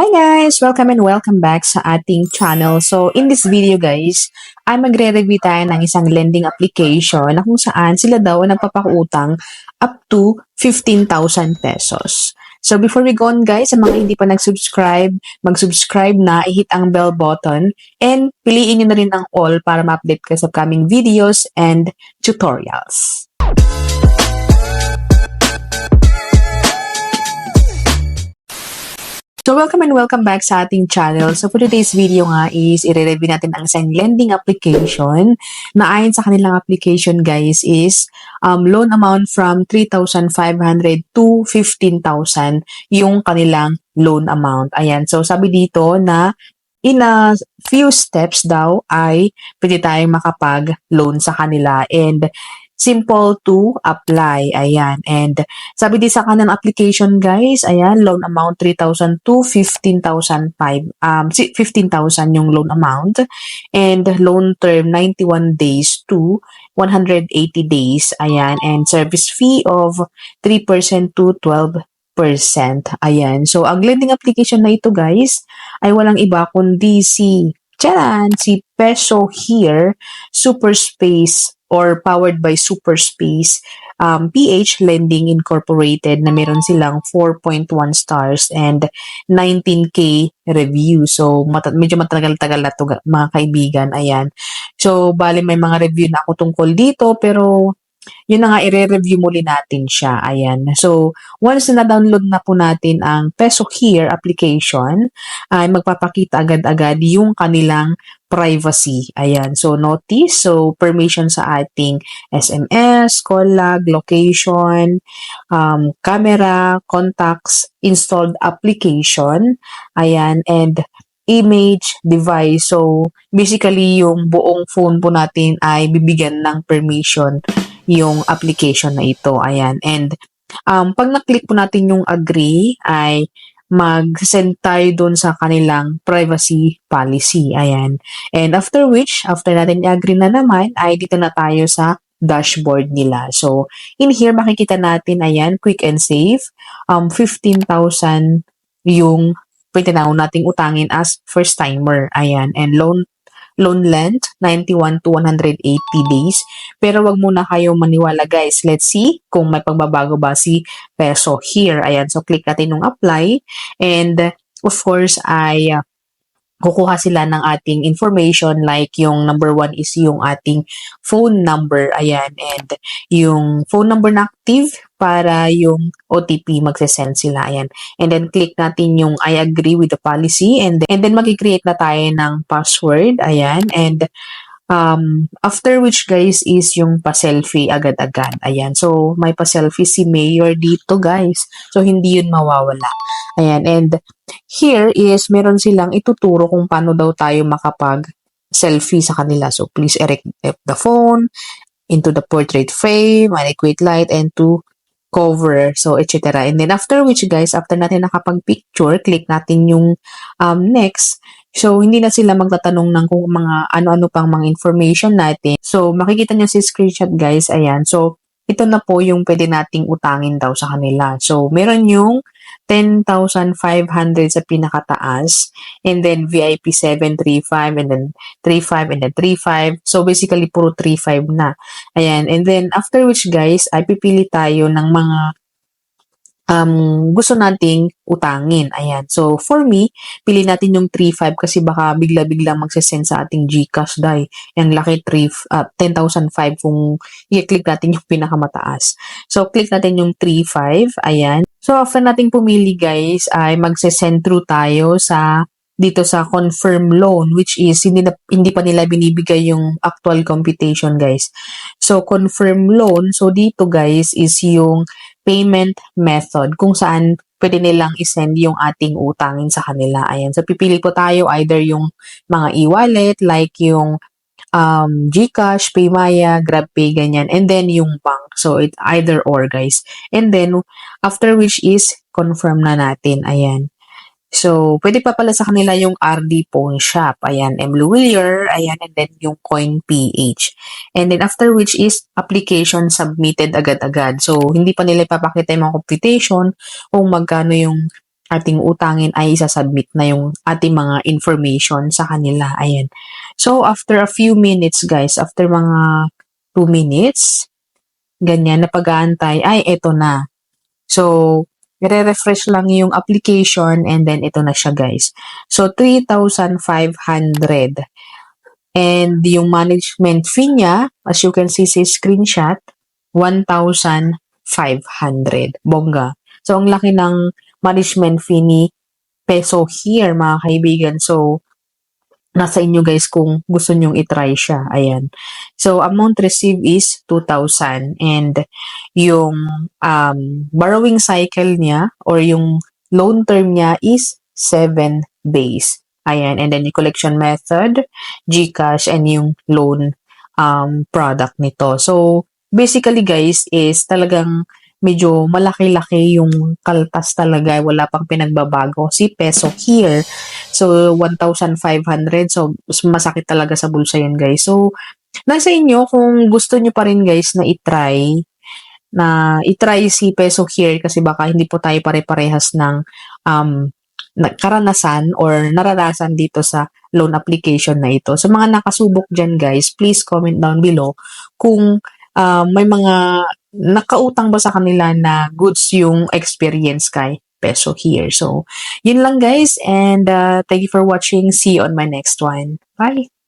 Hi guys! Welcome and welcome back sa ating channel. So, in this video guys, ay magre-review tayo ng isang lending application na kung saan sila daw ay nagpapakuutang up to 15,000 pesos. So, before we go on guys, sa mga hindi pa nag-subscribe, mag-subscribe na, i-hit ang bell button, and piliin nyo na rin ang all para ma-update kayo sa upcoming videos and tutorials. So, welcome and welcome back sa ating channel. So, for today's video nga is i-review natin ang isang lending application na ayon sa kanilang application guys is loan amount from 3,500 to 15,000 yung kanilang loan amount. Ayan. So, sabi dito na in a few steps daw ay pwede tayong makapag-loan sa kanila and simple to apply. Ayan. And sabi din sa kanilang application guys, ayan, loan amount 3,000 to 15,000 15,000 yung loan amount. And loan term 91 days to 180 days. Ayan. And service fee of 3% to 12%. Ayan. So, ang lending application na ito guys ay walang iba kundi si Peso Here Super Space or powered by Super Space PH Lending Incorporated na meron silang 4.1 stars and 19K review. So, medyo matagal-tagal na to mga kaibigan. Ayan. So, bali may mga review na ako tungkol dito pero yun na nga, i-review muli natin siya. Ayan. So, once na na-download na po natin ang Peso Here application, ay magpapakita agad-agad yung kanilang privacy. Ayan. So, notice. So, permission sa ating SMS, call log, location, camera, contacts, installed application. Ayan. And image, device. So, basically, yung buong phone po natin ay bibigyan ng permission yung application na ito. Ayan. And pag na-click po natin yung agree, ay mag-send tayo dun sa kanilang privacy policy. Ayan. And after which, after natin i-agree na naman, ay dito na tayo sa dashboard nila. So, in here, makikita natin, ayan, quick and safe, 15,000 yung pwede na nating utangin as first timer. Ayan. And loan length, 91 to 180 days. Pero wag muna kayong maniwala guys. Let's see kung may pagbabago ba si Peso Here. Ayan, so click natin yung apply. And of course, ay kukuha sila ng ating information like yung number 1 is yung ating phone number. Ayan, and yung phone number na active para yung OTP magsasend sila. Ayan. And then click natin yung I agree with the policy and then mag-create na tayo ng password. Ayan. And after which guys is yung pa-selfie agad-agad. Ayan. So may pa-selfie si Mayor dito guys. So hindi yun mawawala. Ayan. And here is meron silang ituturo kung paano daw tayo makapag-selfie sa kanila. So please erect the phone into the portrait frame, adequate light, and to cover, so etc. And then after which guys, after natin nakapag-picture, click natin yung next. So hindi na sila magtatanong ng kung mga ano-ano pang mga information natin. So makikita niyo si screenshot guys, ayan. So ito na po yung pwede nating utangin daw sa kanila. So meron yung 10,500 sa pinakataas, and then VIP 735, and then 35, and then 35. So, basically, puro 35 na. Ayan. And then, after which, guys, ay pipili tayo ng mga gusto nating utangin. Ayan. So, for me, pili natin yung 3,500 kasi baka bigla-biglang magsasend sa ating GCash dahil yung laki 10,005 kung i-click natin yung pinakamataas. So, click natin yung 3,500. Ayan. So, after nating pumili guys, ay magsasend through tayo dito sa confirm loan, which is hindi pa nila binibigay yung actual computation guys. So, confirm loan. So, dito guys is yung payment method kung saan pwede nilang isend yung ating utangin sa kanila. Ayan. So, pipili po tayo either yung mga e-wallet like yung GCash, PayMaya, GrabPay, ganyan. And then yung bank. So, it either or, guys. And then, after which is confirm na natin. Ayan. So, pwede pa pala sa kanila yung RD Pawn Shop. Ayan, M. Lawyer. Ayan, and then yung Coin PH. And then after which is application submitted agad-agad. So, hindi pa nila ipapakita yung mga computation kung magkano yung ating utangin ay isasubmit na yung ating mga information sa kanila. Ayan. So, after a few minutes, guys, after mga 2 minutes, ganyan, na pag-aantay, ay, eto na. So, i-refresh lang yung application and then ito na siya, guys. So, 3,500. And yung management fee niya, as you can see sa screenshot, 1,500. Bongga. So, ang laki ng management fee ni Peso Here, mga kaibigan. So, nasa inyo guys kung gusto nyong itry siya. Ayan. So, amount received is 2,000. And yung borrowing cycle niya or yung loan term niya is 7 days. Ayan. And then yung collection method, GCash, and yung loan product nito. So, basically guys is talagang medyo malaki-laki yung kaltas talaga. Wala pang pinagbabago. Si Peso Here. So, 1,500. So, masakit talaga sa bulsa yun, guys. So, nasa inyo kung gusto nyo pa rin, guys, na itry si Peso Here kasi baka hindi po tayo pare-parehas ng karanasan or naranasan dito sa loan application na ito. So, mga nakasubok dyan, guys, please comment down below kung may mga nakautang ba sa kanila na goods yung experience kay Peso Here. So, yun lang guys and thank you for watching. See you on my next one. Bye!